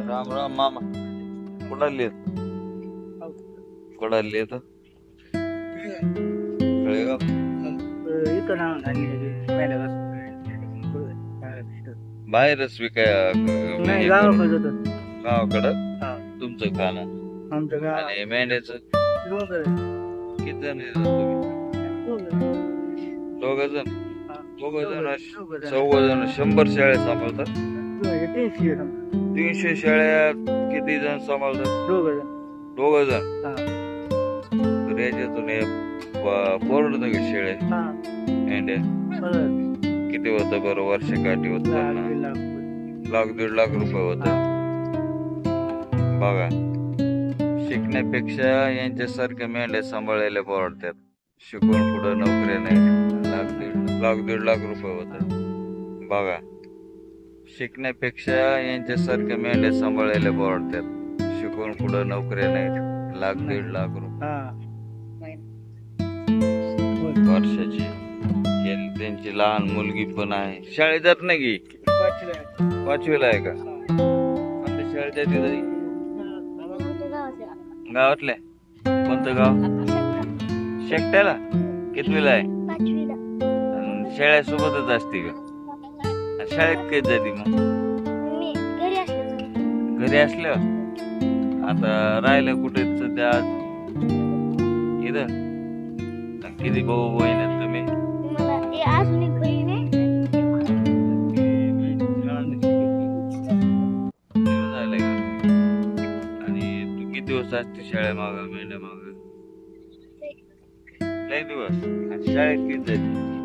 राम राम मामा. कुणाले येत? कुणाले येत? कळेगाव. बाहेरच विकाय गावाकडं तुमचं खाणं आणि मेंढ्याचं किती जण येतात तुम्ही? दोघ जण. चौघ जण 100 शेळ्या सांभाळतात. 300 शेळ्या किती जण सांभाळतात? दोघ जण. तर याच्यातून परवडत का शेळ्या मेंढ्या? किती होतं बरं वर्षकाठी उत्पन्न? 1,00,000-1,50,000 रुपये होत. बघा, शिकण्यापेक्षा यांच्यासारख्या मेंढ्या सांभाळायला परवडतात. शिकून पुढं नोकऱ्या नाही. 1,00,000-1,50,000 रुपये होत. बघा, शिकण्यापेक्षा यांच्यासारख्या मेंढ्या सांभाळायला परवडतात. शिकून पुढं नोकऱ्या नाहीत. 1,00,000-1,50,000 रुपये वर्षाची. त्यांची लहान मुलगी पण आहे. शाळेत जात नाही की? 5वीला आहे का? कोणत्या शाळेत जाते तरी? गावातल्या? कोणतं गाव? शेकट्याला? कितवीला आहे? शाळेसोबतच असते का? शाळेत कधी जाते मग? घरी असल्यावर. आता राहिलं कुठे सध्या? इथं. किती भाऊ बहीण आहेत तुम्ही? झालंय का? आणि तू किती दिवस असते शाळे माग मेंढ्या माग? लय दिवस. शाळेत किती जाते?